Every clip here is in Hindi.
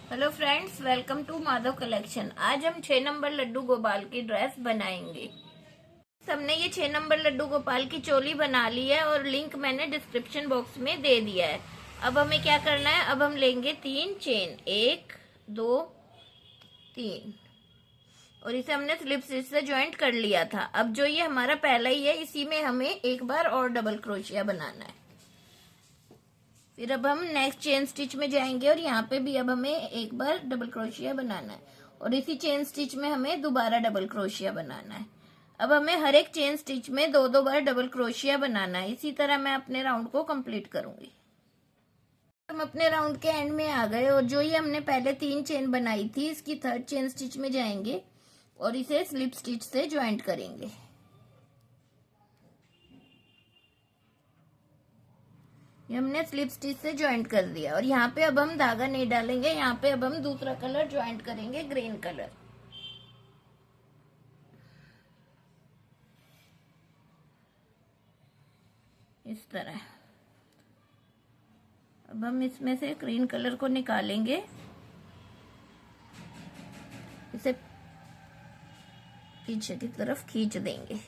Hello friends, welcome to Madhav collection. आज हम 6 नंबर लड्डू गोपाल की ड्रेस बनाएंगे। सबने ये 6 नंबर लड्डू गोपाल की चोली बना ली है और लिंक मैंने डिस्क्रिप्शन बॉक्स में दे दिया है। अब हमें क्या करना है, अब हम लेंगे 3 चेन, 1 2 3, और इसे हमने स्लिप स्टिच से ज्वाइंट कर लिया था। अब जो ये हमारा पहला ही है, इसी में हमें एक बार और डबल क्रोशिया बनाना है। फिर अब हम नेक्स्ट चेन स्टिच में जाएंगे और यहाँ पे भी अब हमें एक बार डबल क्रोशिया बनाना है और इसी चेन स्टिच में हमें दोबारा डबल क्रोशिया बनाना है। अब हमें हर एक चेन स्टिच में दो दो बार डबल क्रोशिया बनाना है। इसी तरह मैं अपने राउंड को कंप्लीट करूंगी। हम अपने राउंड के एंड में आ गए और जो ये हमने पहले 3 चेन बनाई थी, इसकी थर्ड चेन स्टिच में जाएंगे और इसे स्लिप स्टिच से ज्वाइंट करेंगे। ये हमने स्लिप स्टिच से ज्वाइंट कर दिया और यहाँ पे अब हम धागा नहीं डालेंगे। यहाँ पे अब हम दूसरा कलर ज्वाइंट करेंगे, ग्रीन कलर। इस तरह अब हम इसमें से ग्रीन कलर को निकालेंगे, इसे पीछे की तरफ खींच देंगे।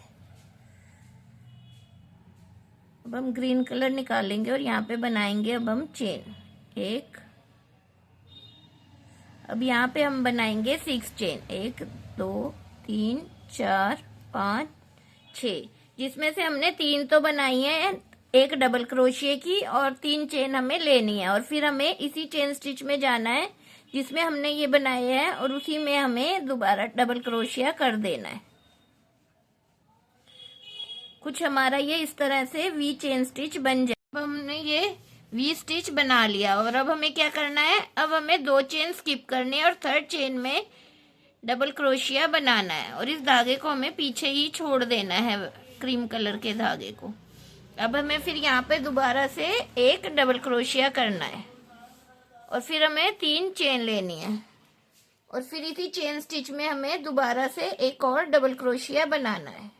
अब हम ग्रीन कलर निकालेंगे और यहाँ पे बनाएंगे अब हम चेन, एक। अब यहाँ पे हम बनाएंगे 6 चेन, 1 2 3 4 5 6, जिसमें से हमने 3 तो बनाई है, एक डबल क्रोशिये की और 3 चेन हमें लेनी है। और फिर हमें इसी चेन स्टिच में जाना है जिसमें हमने ये बनाए हैं और उसी में हमें दोबारा डबल क्रोशिया कर देना है। कुछ हमारा ये इस तरह से वी चेन स्टिच बन जाए। अब हमने ये वी स्टिच बना लिया और अब हमें क्या करना है, अब हमें 2 चेन स्किप करनी है और थर्ड चेन में डबल क्रोशिया बनाना है और इस धागे को हमें पीछे ही छोड़ देना है, क्रीम कलर के धागे को। अब हमें फिर यहाँ पे दोबारा से एक डबल क्रोशिया करना है और फिर हमें 3 चेन लेनी है और फिर इसी चेन स्टिच में हमें दोबारा से एक और डबल क्रोशिया बनाना है।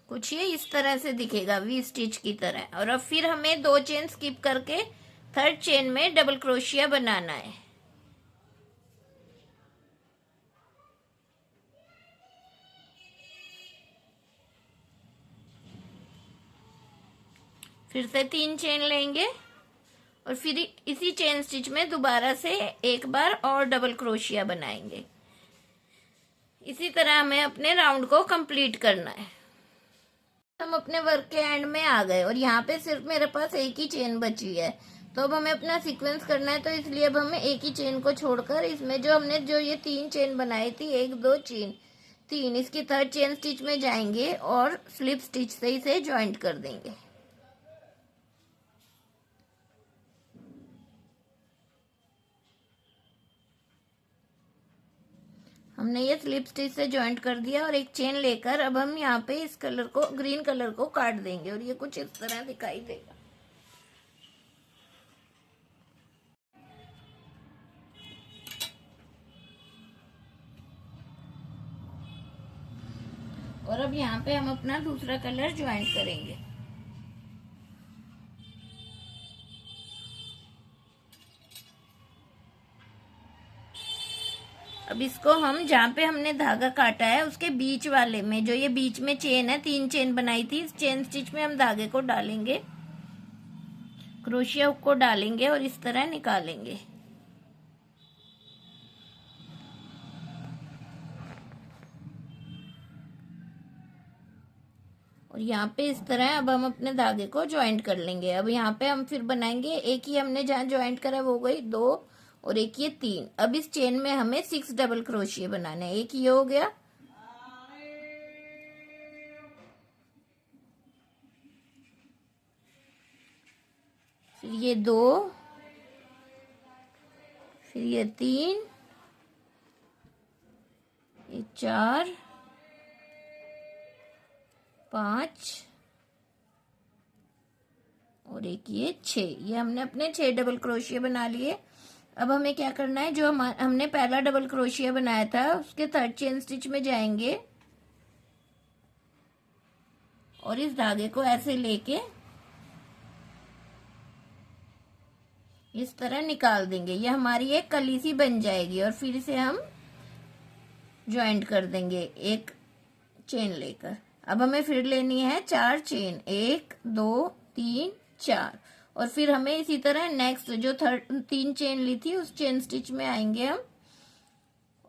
कुछ ये इस तरह से दिखेगा, वी स्टिच की तरह। और अब फिर हमें 2 चेन स्किप करके थर्ड चेन में डबल क्रोशिया बनाना है। फिर से 3 चेन लेंगे और फिर इसी चेन स्टिच में दोबारा से एक बार और डबल क्रोशिया बनाएंगे। इसी तरह हमें अपने राउंड को कंप्लीट करना है। हम अपने वर्क के एंड में आ गए और यहाँ पे सिर्फ मेरे पास एक ही चेन बची है, तो अब हमें अपना सीक्वेंस करना है। तो इसलिए अब हमें एक ही चेन को छोड़कर इसमें जो हमने जो ये 3 चेन बनाई थी, 1 2 3, इसकी थर्ड चेन स्टिच में जाएंगे और स्लिप स्टिच से इसे ज्वाइंट कर देंगे। हमने ये स्लिप स्टिच से ज्वाइंट कर दिया और एक चेन लेकर अब हम यहाँ पे इस कलर को, ग्रीन कलर को काट देंगे और ये कुछ इस तरह दिखाई देगा। और अब यहाँ पे हम अपना दूसरा कलर ज्वाइंट करेंगे। अब इसको हम जहाँ पे हमने धागा काटा है उसके बीच वाले में, जो ये बीच में चेन है, 3 चेन बनाई थी, इस चेन स्टिच में हम धागे को डालेंगे, क्रोशिया हुक को डालेंगे और इस तरह निकालेंगे। और यहाँ पे इस तरह अब हम अपने धागे को ज्वाइंट कर लेंगे। अब यहाँ पे हम फिर बनाएंगे, एक ही हमने जहाँ ज्वाइंट करा वो गई 2 और एक ये 3। अब इस चेन में हमें 6 डबल क्रोशिया बनाने हैं। एक ये हो गया, फिर ये 2, फिर ये 3, ये 4 5 और एक ये 6। ये हमने अपने 6 डबल क्रोशिया बना लिए। अब हमें क्या करना है, जो हमने पहला डबल क्रोशिया बनाया था उसके थर्ड चेन स्टिच में जाएंगे और इस धागे को ऐसे लेके इस तरह निकाल देंगे। ये हमारी एक कली सी बन जाएगी और फिर इसे हम ज्वाइंट कर देंगे एक चेन लेकर। अब हमें फिर लेनी है 4 चेन, 1 2 3 4। और फिर हमें इसी तरह नेक्स्ट जो 3 चेन ली थी उस चेन स्टिच में आएंगे हम,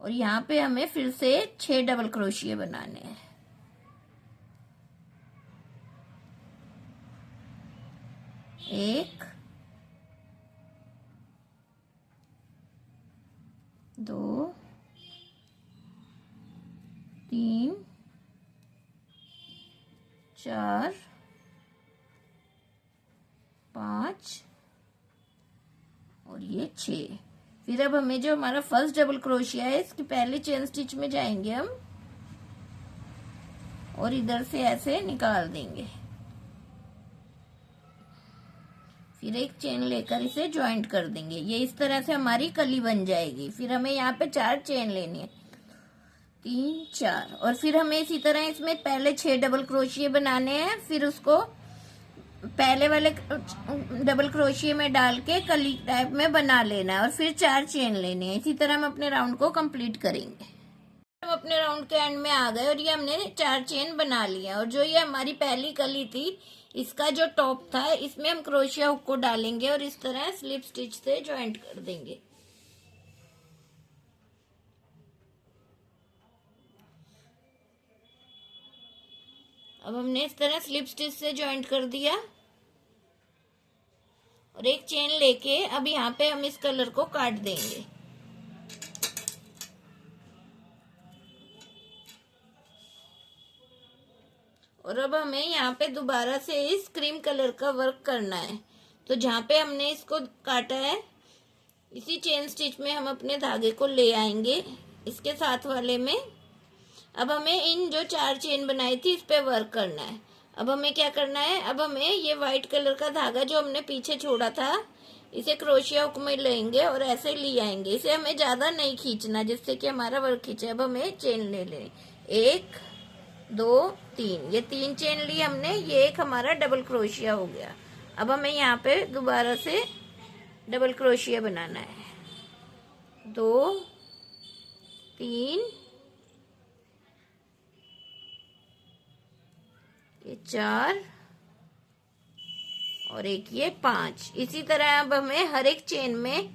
और यहाँ पे हमें फिर से 6 डबल क्रोशिया बनाने हैं। 1 2 3 4 5 और ये 6। फिर अब हमें जो हमारा फर्स्ट डबल क्रोशिया है इसकी पहले चेन स्टिच में जाएंगे हम और इधर से ऐसे निकाल देंगे। फिर एक चेन लेकर इसे ज्वाइंट कर देंगे। ये इस तरह से हमारी कली बन जाएगी। फिर हमें यहाँ पे 4 चेन लेनी है, 3 4। और फिर हमें इसी तरह इसमें पहले 6 डबल क्रोशिया बनाने हैं, फिर उसको पहले वाले डबल क्रोशिया में डाल के कली टाइप में बना लेना है और फिर 4 चेन लेनी है। इसी तरह हम अपने राउंड को कंप्लीट करेंगे। हम अपने राउंड के एंड में आ गए और ये हमने 4 चेन बना लिया। और जो ये हमारी पहली कली थी इसका जो टॉप था इसमें हम क्रोशिया हुक को डालेंगे और इस तरह स्लिप स्टिच से ज्वाइंट कर देंगे। अब हमने इस तरह स्लिप स्टिच से ज्वाइंट कर दिया और एक चेन लेके अब यहाँ पे हम इस कलर को काट देंगे। और अब हमें यहाँ पे दोबारा से इस क्रीम कलर का वर्क करना है। तो जहाँ पे हमने इसको काटा है इसी चेन स्टिच में हम अपने धागे को ले आएंगे इसके साथ वाले में। अब हमें इन जो 4 चेन बनाई थी इस पे वर्क करना है। अब हमें क्या करना है, अब हमें ये व्हाइट कलर का धागा जो हमने पीछे छोड़ा था इसे क्रोशिया हुक में लेंगे और ऐसे ले आएंगे। इसे हमें ज्यादा नहीं खींचना जिससे कि हमारा वर्क खींचे। अब हमें चेन ले लें, 1 2 3। ये 3 चेन ली हमने, ये एक हमारा डबल क्रोशिया हो गया। अब हमें यहाँ पे दोबारा से डबल क्रोशिया बनाना है, 2 3 ये 4 और एक ये 5। इसी तरह अब हमें हर एक चेन में,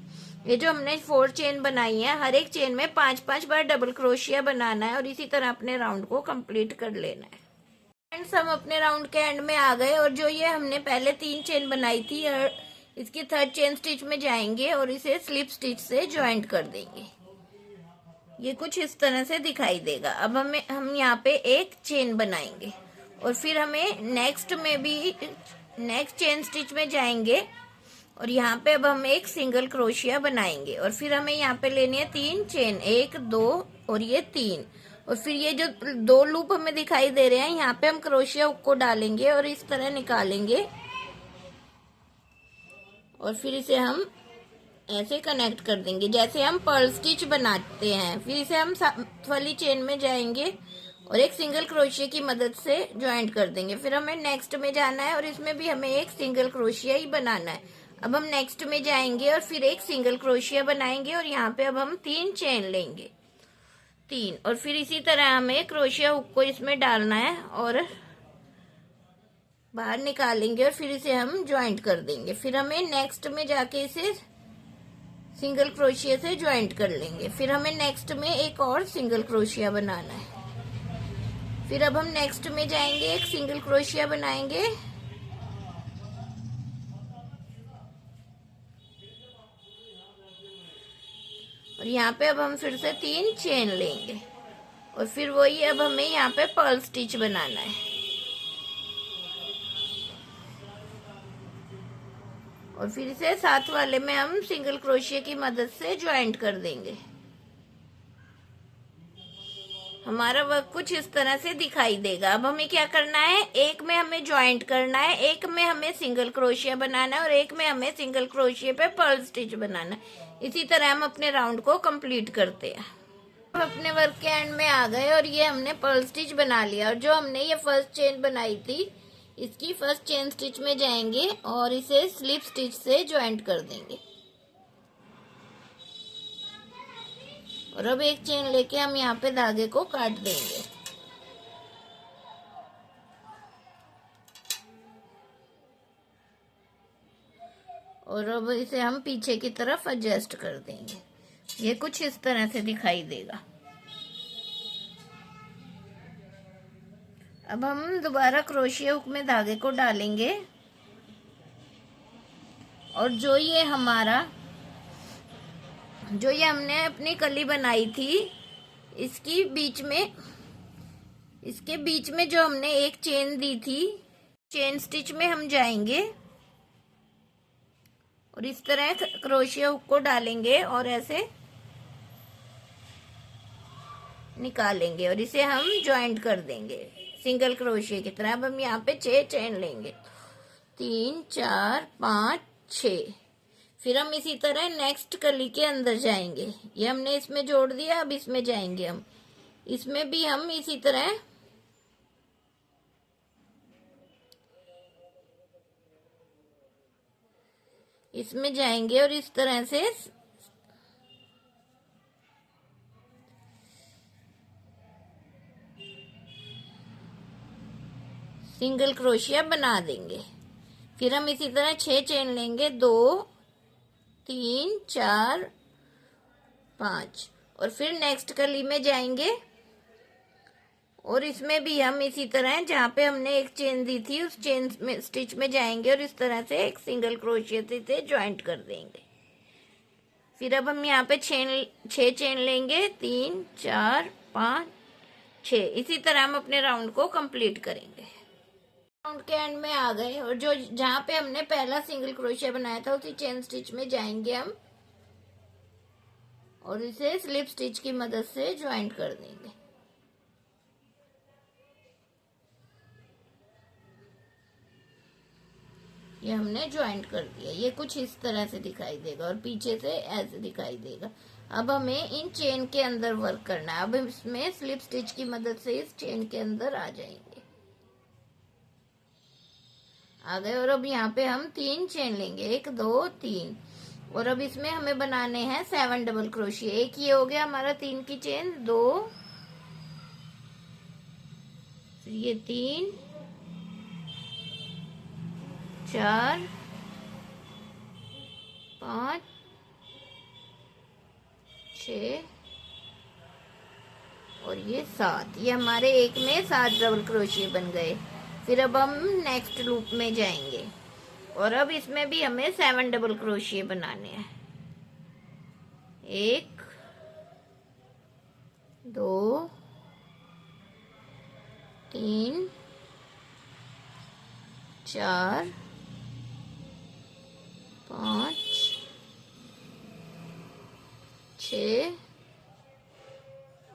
ये जो हमने 4 चेन बनाई है, हर एक चेन में 5-5 बार डबल क्रोशिया बनाना है और इसी तरह अपने राउंड को कंप्लीट कर लेना है। फ्रेंड्स, हम अपने राउंड के एंड में आ गए और जो ये हमने पहले 3 चेन बनाई थी इसकी 3rd चेन स्टिच में जाएंगे और इसे स्लिप स्टिच से ज्वाइंट कर देंगे। ये कुछ इस तरह से दिखाई देगा। अब हम यहाँ पे एक चेन बनाएंगे और फिर हमें नेक्स्ट चेन स्टिच में जाएंगे और यहाँ पे अब हम एक सिंगल क्रोशिया बनाएंगे और फिर हमें यहाँ पे लेनी है 3 चेन, 1 2 और ये 3। और फिर ये जो 2 लूप हमें दिखाई दे रहे हैं यहाँ पे हम क्रोशिया हुक को डालेंगे और इस तरह निकालेंगे और फिर इसे हम ऐसे कनेक्ट कर देंगे जैसे हम पर्ल स्टिच बनाते हैं। फिर इसे हम वाली चेन में जाएंगे और एक सिंगल क्रोशिया की मदद से ज्वाइंट कर देंगे। फिर हमें नेक्स्ट में जाना है और इसमें भी हमें एक सिंगल क्रोशिया ही बनाना है। अब हम नेक्स्ट में जाएंगे और फिर एक सिंगल क्रोशिया बनाएंगे और यहाँ पे अब हम 3 चेन लेंगे, 3। और फिर इसी तरह हमें क्रोशिया हुक को इसमें डालना है और बाहर निकालेंगे और फिर इसे हम ज्वाइंट कर देंगे। फिर हमें नेक्स्ट में जाके इसे सिंगल क्रोशिया से ज्वाइंट कर लेंगे। फिर हमें नेक्स्ट में एक और सिंगल क्रोशिया बनाना है। फिर अब हम नेक्स्ट में जाएंगे, एक सिंगल क्रोशिया बनाएंगे और यहाँ पे अब हम फिर से 3 चेन लेंगे और फिर वही अब हमें यहाँ पे पर्ल स्टिच बनाना है और फिर इसे साथ वाले में हम सिंगल क्रोशिया की मदद से ज्वाइंट कर देंगे। हमारा वर्क कुछ इस तरह से दिखाई देगा। अब हमें क्या करना है, एक में हमें ज्वाइंट करना है, एक में हमें सिंगल क्रोशिया बनाना है और एक में हमें सिंगल क्रोशिया पे पर्ल स्टिच बनाना है। इसी तरह हम अपने राउंड को कंप्लीट करते हैं। हम अपने वर्क के एंड में आ गए और ये हमने पर्ल स्टिच बना लिया। और जो हमने ये फर्स्ट चेन बनाई थी, इसकी फर्स्ट चेन स्टिच में जाएंगे और इसे स्लिप स्टिच से ज्वाइंट कर देंगे। और अब एक चेन लेके हम यहाँ पे धागे को काट देंगे। और अब इसे हम पीछे की तरफ एडजस्ट कर देंगे। ये कुछ इस तरह से दिखाई देगा। अब हम दोबारा क्रोशिया हुक में धागे को डालेंगे और जो ये हमने अपनी कली बनाई थी, इसके बीच में जो हमने एक चेन दी थी, चेन स्टिच में हम जाएंगे और इस तरह क्रोशिया हुक को डालेंगे और ऐसे निकालेंगे और इसे हम ज्वाइंट कर देंगे सिंगल क्रोशिया की तरह। अब हम यहाँ पे 6 चेन लेंगे, 3 4 5 6। फिर हम इसी तरह नेक्स्ट कली के अंदर जाएंगे। ये हमने इसमें जोड़ दिया, अब इसमें जाएंगे हम। इसमें भी हम इसी तरह इसमें जाएंगे और इस तरह से सिंगल क्रोशिया बना देंगे। फिर हम इसी तरह 6 चेन लेंगे, 2 3 4 5। और फिर नेक्स्ट कली में जाएंगे और इसमें भी हम इसी तरह जहाँ पे हमने एक चेन दी थी, उस चेन में स्टिच में जाएंगे और इस तरह से एक सिंगल क्रोशिया से ज्वाइंट कर देंगे। फिर अब हम यहाँ पे 6 चेन लेंगे, 3 4 5 6। इसी तरह हम अपने राउंड को कंप्लीट करेंगे। राउंड के एंड में आ गए और जो जहाँ पे हमने पहला सिंगल क्रोशिया बनाया था, उसी चेन स्टिच में जाएंगे हम और इसे स्लिप स्टिच की मदद से ज्वाइंट कर देंगे। ये हमने ज्वाइंट कर दिया। ये कुछ इस तरह से दिखाई देगा और पीछे से ऐसे दिखाई देगा। अब हमें इन चेन के अंदर वर्क करना है। अब इसमें स्लिप स्टिच की मदद से इस चेन के अंदर आ जाएंगे, आ गए। और अब यहाँ पे हम 3 चेन लेंगे, 1 2 3। और अब इसमें हमें बनाने हैं 7 डबल क्रोशिया। एक ये हो गया हमारा 3 की चेन, 2, फिर ये 3 4 5 6 और ये 7। ये हमारे एक में 7 डबल क्रोशिया बन गए। फिर अब हम नेक्स्ट लूप में जाएंगे और अब इसमें भी हमें 7 डबल क्रोशिया बनाने हैं। 1 2 3 4 5 6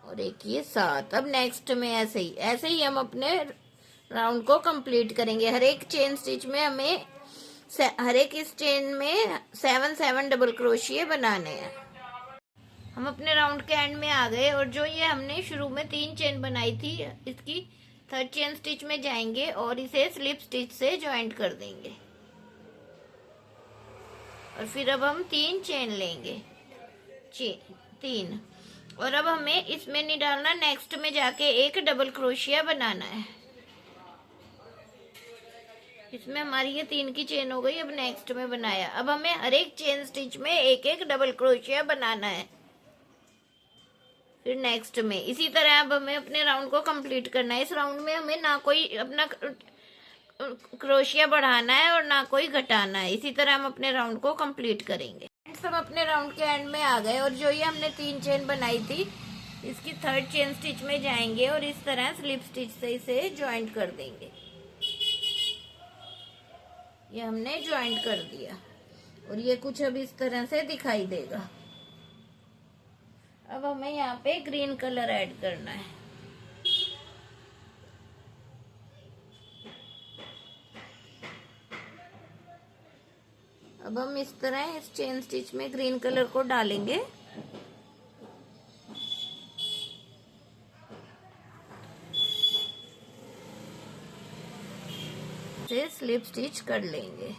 और एक ये 7। अब नेक्स्ट में ऐसे ही हम अपने राउंड को कंप्लीट करेंगे। हर एक चेन स्टिच में हमें हर एक इस चेन में 7 डबल क्रोशिया बनाने हैं। हम अपने राउंड के एंड में आ गए और जो ये हमने शुरू में 3 चेन बनाई थी, इसकी 3rd चेन स्टिच में जाएंगे और इसे स्लिप स्टिच से ज्वाइंट कर देंगे। और फिर अब हम 3 चेन लेंगे, 3। और अब हमें इसमें नहीं डालना, नेक्स्ट में जाके एक डबल क्रोशिया बनाना है। इसमें हमारी ये 3 की चेन हो गई। अब नेक्स्ट में बनाया, अब हमें हर एक चेन स्टिच में एक डबल क्रोशिया बनाना है। फिर नेक्स्ट में इसी तरह अब हमें अपने राउंड को कंप्लीट करना है। इस राउंड में हमें ना कोई अपना क्रोशिया बढ़ाना है और ना कोई घटाना है। इसी तरह हम अपने राउंड को कंप्लीट करेंगे। हम अपने राउंड के एंड में आ गए और जो ये हमने 3 चेन बनाई थी, इसकी 3rd चेन स्टिच में जाएंगे और इस तरह स्लिप स्टिच से इसे ज्वाइंट कर देंगे। ये हमने ज्वाइंट कर दिया और ये कुछ अब इस तरह से दिखाई देगा। अब हमें यहाँ पे ग्रीन कलर ऐड करना है। अब हम इस तरह इस चेन स्टिच में ग्रीन कलर को डालेंगे से स्लिप स्टिच कर लेंगे।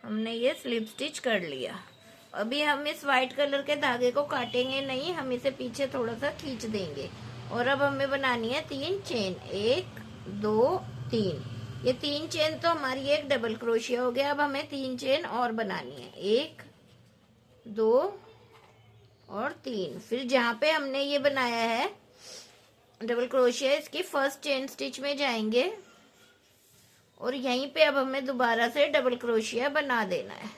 हमने ये स्लिप स्टिच कर लिया। अभी हम इस वाइट कलर के धागे को काटेंगे नहीं, हम इसे पीछे थोड़ा सा खींच देंगे। और अब हमें बनानी है 3 चेन, 1 2 3। ये 3 चेन तो हमारी एक डबल क्रोशिया हो गया। अब हमें 3 चेन और बनानी है, 1 2 और 3। फिर जहाँ पे हमने ये बनाया है डबल क्रोशिया, इसकी फर्स्ट चेन स्टिच में जाएंगे और यहीं पे अब हमें दोबारा से डबल क्रोशिया बना देना है।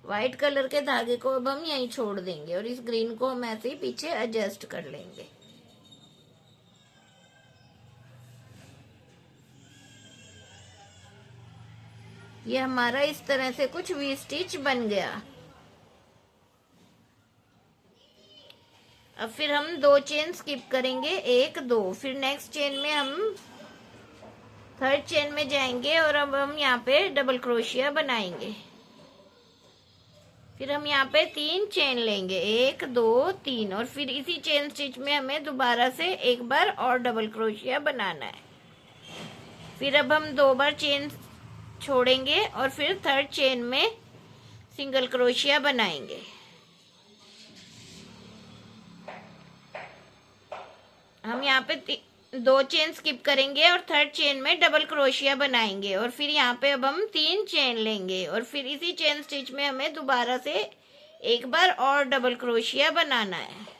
व्हाइट कलर के धागे को अब हम यहीं छोड़ देंगे और इस ग्रीन को हम ऐसे ही पीछे एडजस्ट कर लेंगे। ये हमारा इस तरह से कुछ वी स्टिच बन गया। अब फिर हम 2 चेन स्किप करेंगे, 1 2। फिर नेक्स्ट चेन में हम थर्ड चेन में जाएंगे और अब हम यहाँ पे डबल क्रोशिया बनाएंगे। फिर हम यहाँ पे 3 चेन लेंगे, 1 2 3। और फिर इसी चेन स्टिच में हमें दोबारा से एक बार और डबल क्रोशिया बनाना है। फिर अब हम 2 बार चेन छोड़ेंगे और फिर थर्ड चेन में सिंगल क्रोशिया बनाएंगे। हम यहाँ पे 2 चेन स्किप करेंगे और थर्ड चेन में डबल क्रोशिया बनाएंगे। और फिर यहाँ पे अब हम 3 चेन लेंगे और फिर इसी चेन स्टिच में हमें दोबारा से एक बार और डबल क्रोशिया बनाना है।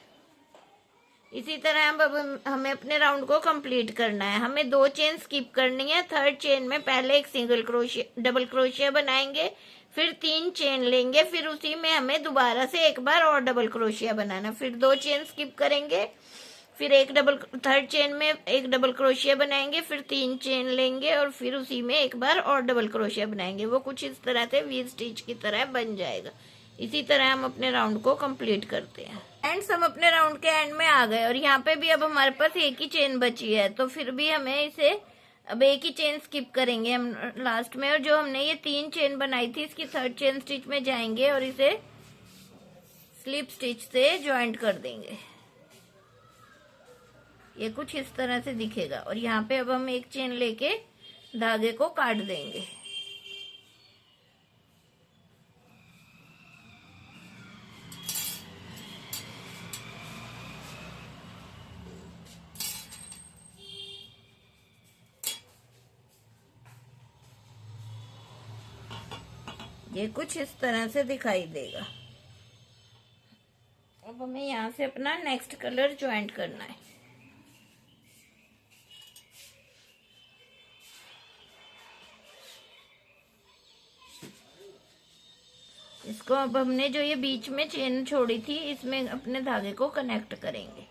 इसी तरह अब हमें अपने राउंड को कंप्लीट करना है। हमें 2 चेन स्किप करनी है। थर्ड चेन में पहले एक सिंगल क्रोशिया डबल क्रोशिया बनाएंगे, फिर 3 चेन लेंगे, फिर उसी में हमें दोबारा से एक बार और डबल क्रोशिया बनाना। फिर 2 चेन स्किप करेंगे, फिर थर्ड चेन में एक डबल क्रोशिया बनाएंगे, फिर 3 चेन लेंगे और फिर उसी में एक बार और डबल क्रोशिया बनाएंगे। वो कुछ इस तरह से वी स्टिच की तरह बन जाएगा। इसी तरह हम अपने राउंड को कंप्लीट करते हैं। एंड्स हम अपने राउंड के एंड में आ गए और यहाँ पे भी अब हमारे पास एक ही चेन बची है, तो फिर भी हमें इसे अब एक ही चेन स्किप करेंगे हम लास्ट में। और जो हमने ये 3 चेन बनाई थी, इसकी थर्ड चेन स्टिच में जाएंगे और इसे स्लिप स्टिच से ज्वाइंट कर देंगे। ये कुछ इस तरह से दिखेगा। और यहाँ पे अब हम एक चेन लेके धागे को काट देंगे। ये कुछ इस तरह से दिखाई देगा। अब हमें यहाँ से अपना नेक्स्ट कलर ज्वाइंट करना है। इसको अब हमने जो ये बीच में चेन छोड़ी थी, इसमें अपने धागे को कनेक्ट करेंगे।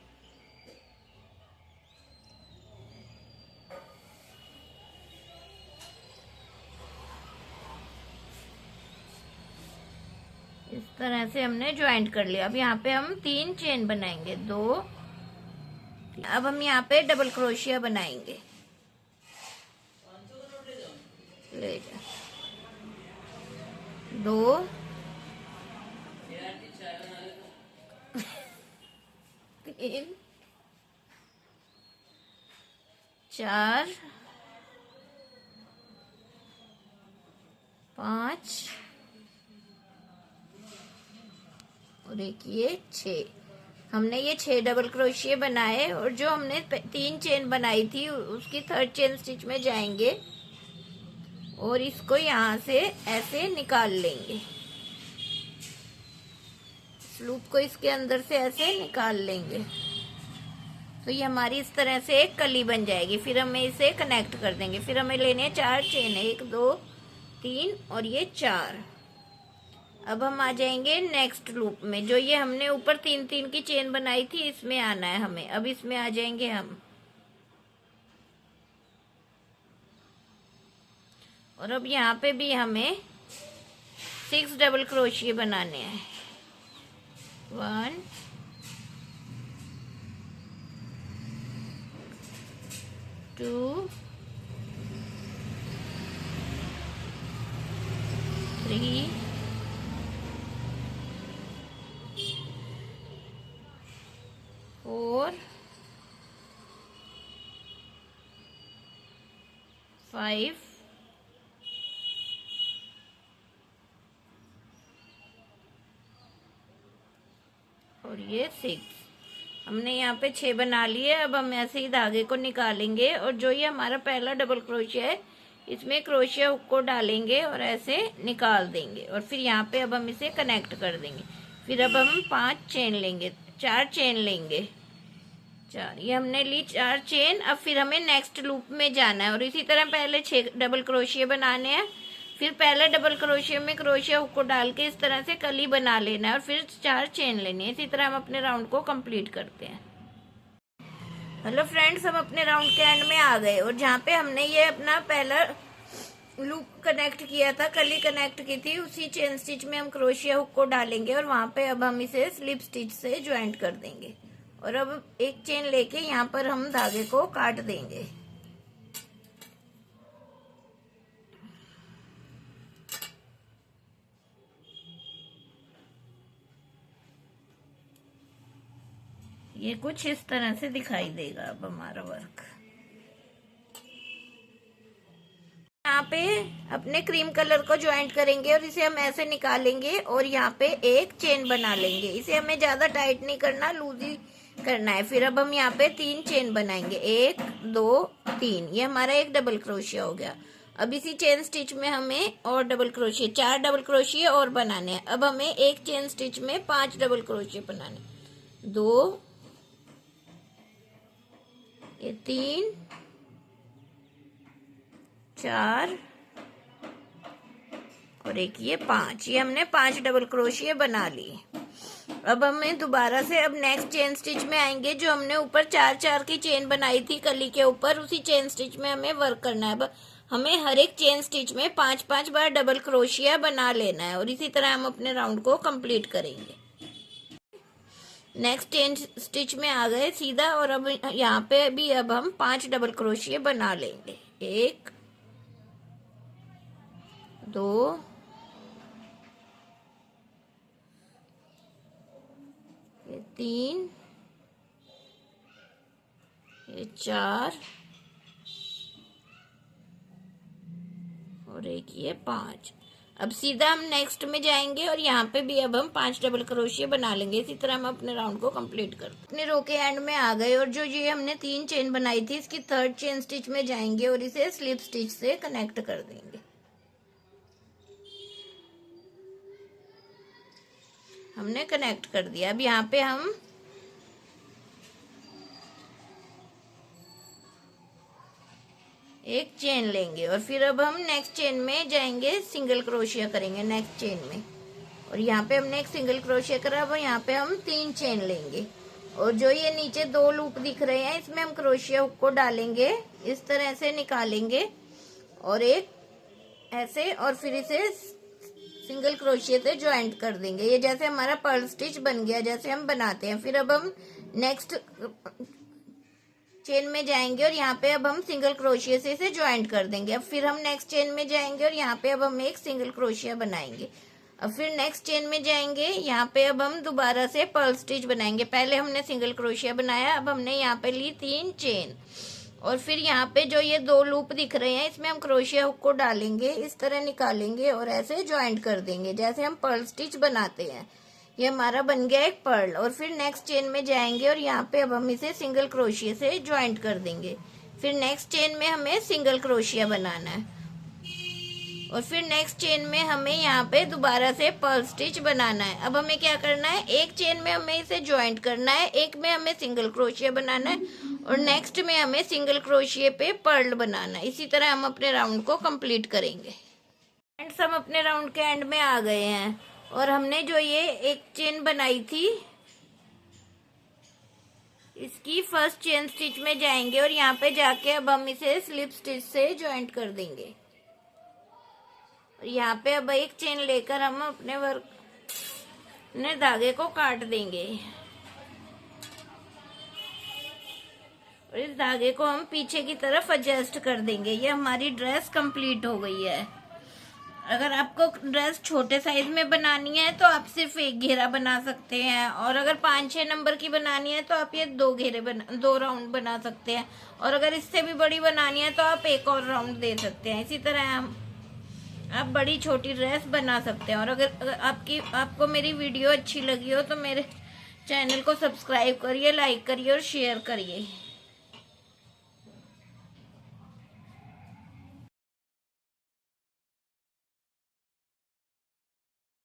इस तरह से हमने ज्वाइंट कर लिया। अब यहाँ पे हम 3 चेन बनाएंगे, 2। अब हम यहाँ पे डबल क्रोशिया बनाएंगे। ले जा 2 3 4 5 और एक ये 6। हमने ये 6 डबल क्रोशिया बनाए और जो हमने 3 चेन बनाई थी उसकी थर्ड चेन स्टिच में जाएंगे और इसको यहाँ से ऐसे निकाल लेंगे। लूप को इसके अंदर से ऐसे निकाल लेंगे तो ये हमारी इस तरह से एक कली बन जाएगी। फिर हमें इसे कनेक्ट कर देंगे। फिर हमें लेने 4 चेन, 1 2 3 और ये 4। अब हम आ जाएंगे नेक्स्ट लूप में। जो ये हमने ऊपर 3 की चेन बनाई थी, इसमें आना है हमें। अब इसमें आ जाएंगे हम और अब यहाँ पे भी हमें 6 डबल क्रोशिया बनाने हैं। 1 2 3 4 5 और ये 6। हमने यहाँ पे 6 बना लिए। अब हम ऐसे ही धागे को निकालेंगे और जो ये हमारा पहला डबल क्रोशिया है इसमें क्रोशिया हुक को डालेंगे और ऐसे निकाल देंगे और फिर यहाँ पे अब हम इसे कनेक्ट कर देंगे। फिर अब हम 5 चेन लेंगे, 4 चेन लेंगे, 4, ये हमने ली 4 चेन। अब फिर हमें नेक्स्ट लूप में जाना है और इसी तरह पहले 6 डबल क्रोशिया बनाने हैं। फिर पहले डबल क्रोशिया में क्रोशिया हुक को डाल के इस तरह से कली बना लेना है और फिर 4 चेन लेनी है। इसी तरह हम अपने राउंड को कंप्लीट करते हैं। हेलो फ्रेंड्स, हम अपने राउंड के एंड में आ गए और जहाँ पे हमने ये अपना पहला लूप कनेक्ट किया था, कली कनेक्ट की थी, उसी चेन स्टिच में हम क्रोशिया हुक को डालेंगे और वहां पे अब हम इसे स्लिप स्टिच से ज्वाइंट कर देंगे और अब एक चेन लेके यहाँ पर हम धागे को काट देंगे। ये कुछ इस तरह से दिखाई देगा अब हमारा वर्क। यहाँ पे अपने क्रीम कलर को ज्वाइंट करेंगे और इसे हम ऐसे निकालेंगे और यहाँ पे एक चेन बना लेंगे। इसे हमें ज्यादा टाइट नहीं करना, लूज ही करना है। फिर अब हम यहाँ पे 3 चेन बनाएंगे, 1 2 3। ये हमारा एक डबल क्रोशिया हो गया। अब इसी चेन स्टिच में हमें और डबल क्रोशिया, 4 डबल क्रोशिया और बनाने हैं। अब हमें एक चेन स्टिच में 5 डबल क्रोशिया बनाने, 2, ये 3, 4 और एक ये 5। ये हमने 5 डबल क्रोशिया बना ली। अब हमें दोबारा से अब नेक्स्ट चेन स्टिच में आएंगे। जो हमने ऊपर 4-4 की चेन बनाई थी कली के ऊपर, उसी चेन स्टिच में हमें वर्क करना है। अब हमें हर एक चेन स्टिच में 5-5 बार डबल क्रोशिया बना लेना है और इसी तरह हम अपने राउंड को कंप्लीट करेंगे। नेक्स्ट चेन स्टिच में आ गए सीधा और अब यहाँ पे भी अब हम 5 डबल क्रोशिया बना लेंगे, 1 2 3, ये 4 और एक ये 5। अब सीधा हम नेक्स्ट में जाएंगे और यहाँ पे भी अब हम 5 डबल क्रोशिया बना लेंगे। इसी तरह हम अपने राउंड को कंप्लीट करते हैं। अपने रो के एंड में आ गए और जो ये हमने 3 चेन बनाई थी इसकी 3rd चेन स्टिच में जाएंगे और इसे स्लिप स्टिच से कनेक्ट कर देंगे। हमने कनेक्ट कर दिया। अब यहाँ पे हम एक चेन लेंगे और फिर अब हम नेक्स्ट चेन में जाएंगे, सिंगल क्रोशिया करेंगे नेक्स्ट चेन में और यहाँ पे हमने एक सिंगल क्रोशिया करा। अब यहाँ पे हम 3 चेन लेंगे और जो ये नीचे 2 लूप दिख रहे हैं इसमें हम क्रोशिया हुक को डालेंगे, इस तरह से निकालेंगे और एक ऐसे और फिर इसे सिंगल क्रोशिया से ज्वाइंट कर देंगे। ये जैसे हमारा पर्ल स्टिच बन गया, जैसे हम बनाते हैं। फिर अब हम नेक्स्ट चेन में जाएंगे और यहाँ पे अब हम सिंगल क्रोशिया से इसे ज्वाइंट कर देंगे। अब फिर हम नेक्स्ट चेन में जाएंगे और यहाँ पे अब हम एक सिंगल क्रोशिया बनाएंगे। अब फिर नेक्स्ट चेन में जाएंगे, यहाँ पे अब हम दोबारा से पर्ल स्टिच बनाएंगे। पहले हमने सिंगल क्रोशिया बनाया, अब हमने यहाँ पे ली 3 चेन और फिर यहाँ पे जो ये 2 लूप दिख रहे हैं इसमें हम क्रोशिया हुक को डालेंगे, इस तरह निकालेंगे और ऐसे ज्वाइंट कर देंगे जैसे हम पर्ल स्टिच बनाते हैं। ये हमारा बन गया एक पर्ल और फिर नेक्स्ट चेन में जाएंगे और यहाँ पे अब हम इसे सिंगल क्रोशिया से ज्वाइंट कर देंगे। फिर नेक्स्ट चेन में हमें सिंगल क्रोशिया बनाना है और फिर नेक्स्ट चेन में हमें यहाँ पे दोबारा से पर्ल स्टिच बनाना है। अब हमें क्या करना है, एक चेन में हमें इसे ज्वाइंट करना है, एक में हमें सिंगल क्रोशिया बनाना है और नेक्स्ट में हमें सिंगल क्रोशिया पे पर्ल बनाना है। इसी तरह हम अपने राउंड को कंप्लीट करेंगे। फ्रेंड्स, हम अपने राउंड के एंड में आ गए हैं और हमने जो ये एक चेन बनाई थी इसकी फर्स्ट चेन स्टिच में जाएंगे और यहाँ पे जाके अब हम इसे स्लिप स्टिच से ज्वाइंट कर देंगे और यहाँ पे अब एक चेन लेकर हम अपने वर्क ने धागे को काट देंगे और इस धागे को हम पीछे की तरफ एडजस्ट कर देंगे। ये हमारी ड्रेस कंप्लीट हो गई है। अगर आपको ड्रेस छोटे साइज में बनानी है तो आप सिर्फ एक घेरा बना सकते हैं, और अगर 5-6 नंबर की बनानी है तो आप ये 2 राउंड बना सकते हैं, और अगर इससे भी बड़ी बनानी है तो आप एक और राउंड दे सकते हैं। इसी तरह आप बड़ी छोटी ड्रेस बना सकते हैं। और अगर आपको मेरी वीडियो अच्छी लगी हो तो मेरे चैनल को सब्सक्राइब करिए, लाइक करिए और शेयर करिए।